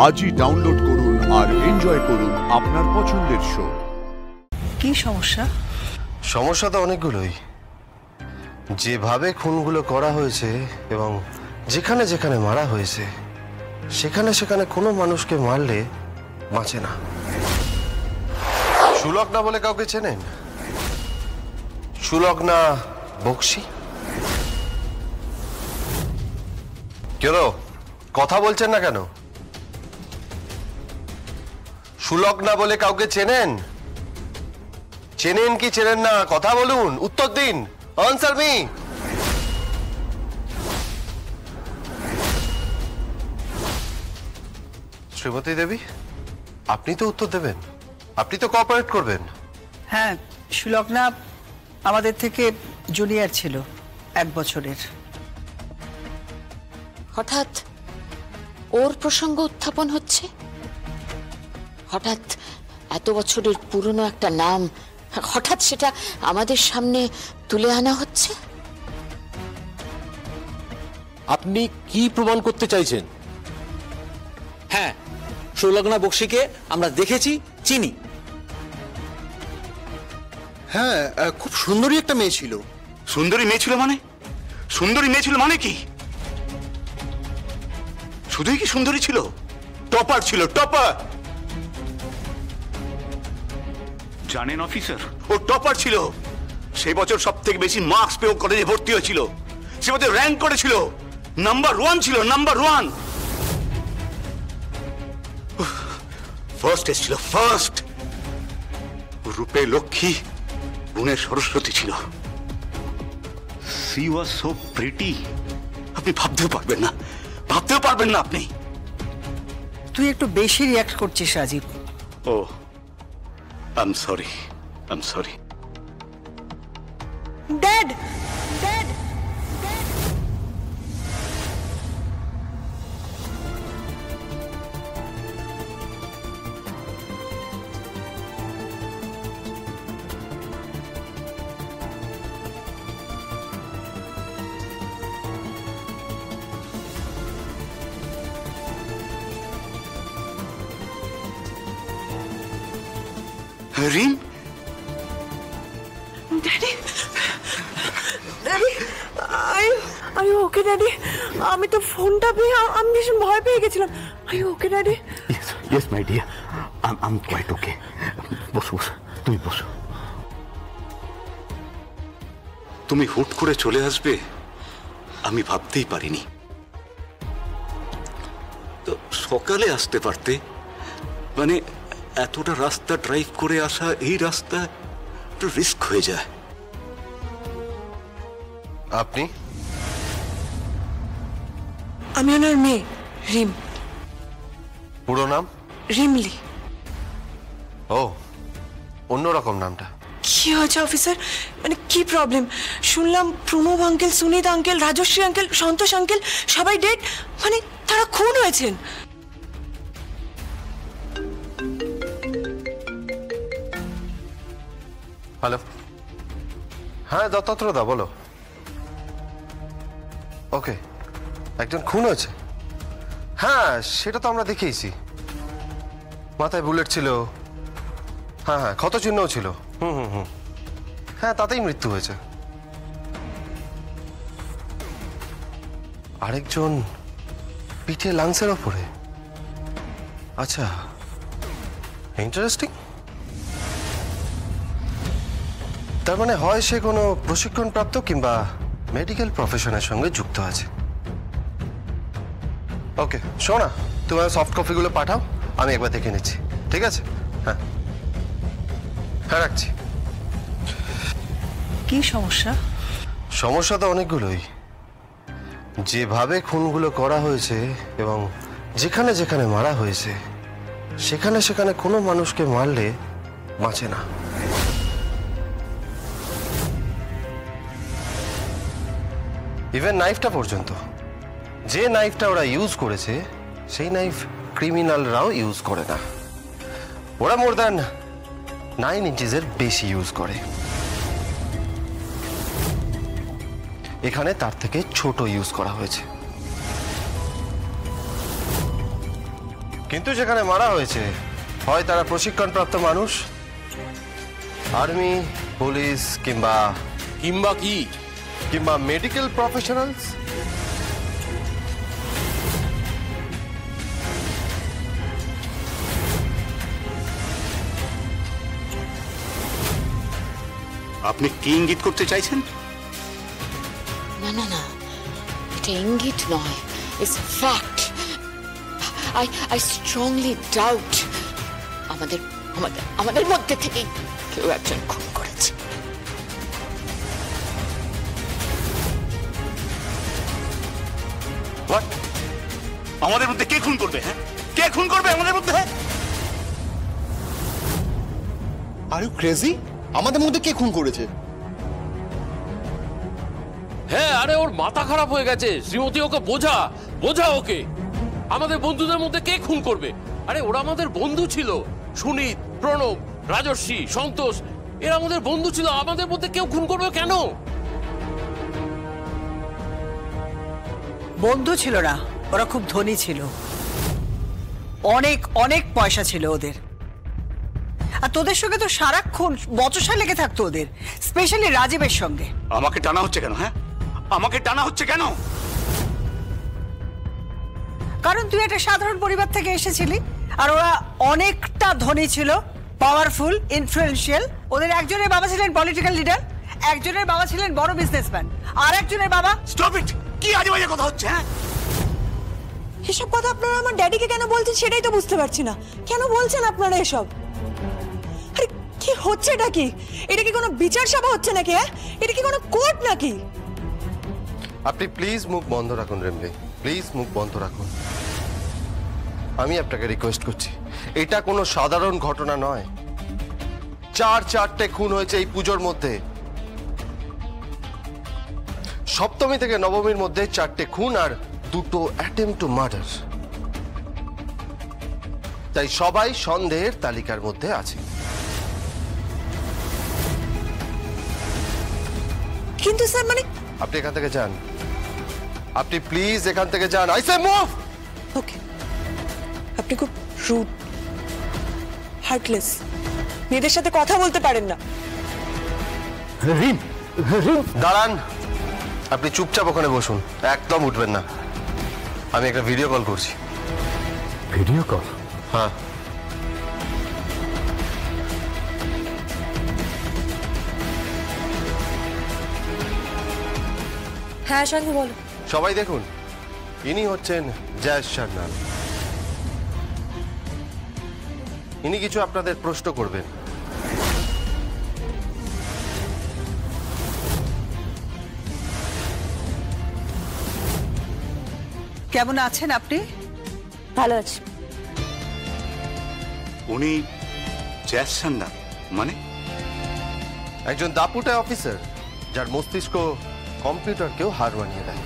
আজই ডাউনলোড করুন আর এনজয় করুন আপনার পছন্দের শো। কি সমস্যা? সমস্যা তো অনেকগুলোই। যেভাবে খুনগুলো করা হয়েছে এবং যেখানে যেখানে মারা হয়েছে সেখানে সেখানে কোনো মানুষকে মারলে বাঁচে না। সুলগ্না বলে কাউকে চেনেন? সুলগ্না বক্সি। কেন কথা বলছেন না কেন? সুলগ্না বলে কাউকে চেনেন? চেনেন কি চেনেন না কথা বলুন, উত্তর দিন। Answer me. শ্রীমতী দেবী, আপনি তো উত্তর দেবেন, আপনি তো কোঅপারেট করবেন। হ্যাঁ, সুলগ্না আমাদের থেকে জুনিয়র ছিল 1 বছরের। হঠাৎ ওর প্রসঙ্গ উত্থাপন হচ্ছে, হঠাৎ এত বছরের পুরনো একটা নাম হঠাৎ সেটা আমাদের সামনে তুলে আনা হচ্ছে। আপনি কি প্রমাণ করতে চাইছেন? হ্যাঁ, সুলগ্না বক্সিকে আমরা দেখেছি, চিনি। হ্যাঁ, খুব সুন্দরী একটা মেয়ে ছিল। সুন্দরী মেয়ে ছিল মানে? সুন্দরী মেয়ে ছিল মানে কি? শুধুই কি সুন্দরী ছিল? টপার ছিল, টপার। জানেন অফিসার, ও টপার ছিল। সেই বছর সব থেকে বেশি মার্কস পেয়ে কলেজে ভর্তি হয়েছিল। সে বছর র্যাঙ্ক করেছিল, নাম্বার 1 ছিল, নাম্বার 1। ফার্স্ট এসেছিল, ফার্স্ট। রূপে লক্ষ্মী, গুণে সরস্বতী ছিল। She was so pretty. আপনি ভাবতেও পারবেন না, ভাবতেও পারবেন না আপনি। তুই একটু বেশি রিঅ্যাক্ট করছিস রাজীব। ও, I'm sorry. I'm sorry. Dad, dad, রিম, daddy, daddy, I okay daddy? আমি তো ফোনটা পেয়ে আমি ভীষণ ভয় পেয়ে গেছিলাম। I okay daddy? Yes my dear, I am quite okay. বসো বসো, তুমি বসো। তুমি হুট করে চলে আসবে আমি ভাবতেই পারিনি। তো সকালে আসতে পারতে, মানে এতটা রাস্তা ড্রাইভ করে আসা, এই রাস্তা একটু রিস্ক হয়ে যায়। আপনি? আমি ওনার মেয়ে রিম। পুরো নাম? রিমলি। ও, অন্যরকম নামটা। কি হয়েছে অফিসার? মানে কি প্রবলেম? শুনলাম Pranab uncle, Sunit uncle, Rajashree uncle, Santosh uncle সবাই ডেড, মানে তারা খুন হয়েছেন। হ্যালো, হ্যাঁ দত্তত্র দা বলো। ওকে, একজন খুন হয়েছে? হ্যাঁ, সেটা তো আমরা দেখেইছি। মাথায় বুলেট ছিল, হ্যাঁ হ্যাঁ, ক্ষতচিহ্নও ছিল। হুম, হ্যাঁ তাতেই মৃত্যু হয়েছে। আরেকজন পিঠে লাংসের ওপরে। আচ্ছা, ইন্টারেস্টিং। তার মানে হয় সে কোনো প্রশিক্ষণপ্রাপ্ত কিংবা মেডিকেল প্রফেশনের সঙ্গে যুক্ত আছে। ওকে শোনা, তোমার সফট কপিগুলো পাঠাও, আমি একবার দেখে নিচ্ছি। ঠিক আছে? হ্যাঁ হ্যাঁ, রাখছি। কি সমস্যা? সমস্যা তো অনেকগুলোই। যেভাবে খুনগুলো করা হয়েছে এবং যেখানে যেখানে মারা হয়েছে সেখানে সেখানে কোনো মানুষকে মারলে বাঁচে না। ইভেন নাইফটা পর্যন্ত, যে নাইফটা ওরা ইউজ করেছে সেই নাইফ ক্রিমিনালরাও ইউজ করে না। ওরা মোর দ্যান 9 ইঞ্চিসের বেশি ইউজ করে। এখানে তার থেকে ছোট ইউজ করা হয়েছে। কিন্তু যেখানে মারা হয়েছে হয় তারা প্রশিক্ষণপ্রাপ্ত মানুষ, আর্মি, পুলিশ কিংবা কিংবা মেডিকেল প্রফেশনালস। আপনি কি ইঙ্গিত করতে চাইছেন? না না না, এটা ইঙ্গিত নয়, it's fact. I strongly doubt আমাদের আমাদের আমাদের মধ্যে থেকে কেউ একজন খুন করেছে। What? আমাদের মধ্যে কে খুন করবে? হ্যাঁ, কে খুন করবে আমাদের মধ্যে? Are you crazy? আমাদের মধ্যে কে খুন করেছে? হ্যাঁ, আরে ওর মাথা খারাপ হয়ে গেছে। শ্রীমতী ওকে বোঝা ওকে। আমাদের বন্ধুদের মধ্যে কে খুন করবে? আরে ওরা আমাদের বন্ধু ছিল। সুনীত, প্রণব, রাজর্ষি, সন্তোষ, এরা আমাদের বন্ধু ছিল। আমাদের মধ্যে কেউ খুন করবে কেন? বন্ধু ছিল না, ওরা খুব ধনী ছিল, অনেক অনেক পয়সা ছিল ওদের। আর তোদের সঙ্গে তো সারাক্ষণ বচসা লেগে থাকতো ওদের, স্পেশালি রাজীবের সঙ্গে। আমাকে টানা হচ্ছে কেন? হ্যাঁ, আমাকে টানা হচ্ছে কেন? কারণ তুই একটা সাধারণ পরিবার থেকে এসেছিলি, আর ওরা অনেকটা ধনী ছিল, পাওয়ারফুল, ইনফ্লুয়েন্সিয়াল। ওদের একজনের বাবা ছিলেন পলিটিক্যাল লিডার, একজনের বাবা ছিলেন বড় বিজনেসম্যান, আর একজনের বাবা। Stop it! কি আজে বাজে কথা হচ্ছে? হ্যাঁ, এসব কথা আপনারা আমার ড্যাডিকে কেন বলছেন সেটাই তো বুঝতে পারছি না। কেন বলছেন আপনারা এসব? আরে কি হচ্ছে এটা? কি এটা কি কোনো বিচার সভা হচ্ছে নাকি? হ্যাঁ, এটা কি কোনো কোর্ট নাকি? আপনি প্লিজ মুখ বন্ধ রাখুন রেমলে, প্লিজ মুখ বন্ধ রাখুন। আমি আপনাকে রিকোয়েস্ট করছি, এটা কোনো সাধারণ ঘটনা নয়। চারটে খুন হয়েছে এই পুজোর মধ্যে। সপ্তমী থেকে নবমীর মধ্যে 4টে খুন আর 2টো অ্যাটেম্পট টু মার্ডার। তাই সবাই সন্দেহের তালিকার মধ্যে আছে। কিন্তু স্যার মানে আপনি এখান থেকে যান, আপনি প্লিজ এখান থেকে যান। I say move. ওকে, আপনি খুব রুড, হার্টলেস, মেয়েদের সাথে কথা বলতে পারেন না। দাঁড়ান, আপনি চুপচাপ ওখানে বসুন, একদম উঠবেন না। আমি একটা ভিডিও কল করছি। Video call? হ্যাঁ। হ্যাঁ সঙ্গে বলো। সবাই দেখুন, ইনি হচ্ছেন জয়েশ সান্যাল। ইনি কিছু আপনাদের প্রশ্ন করবেন। কেমন আছেন আপনি? ভালো আছি। উনি জয়েশ সান্যাল মানে? একজন দাপুটে অফিসার যার মস্তিষ্ক কম্পিউটারকেও হার মানিয়ে দেয়।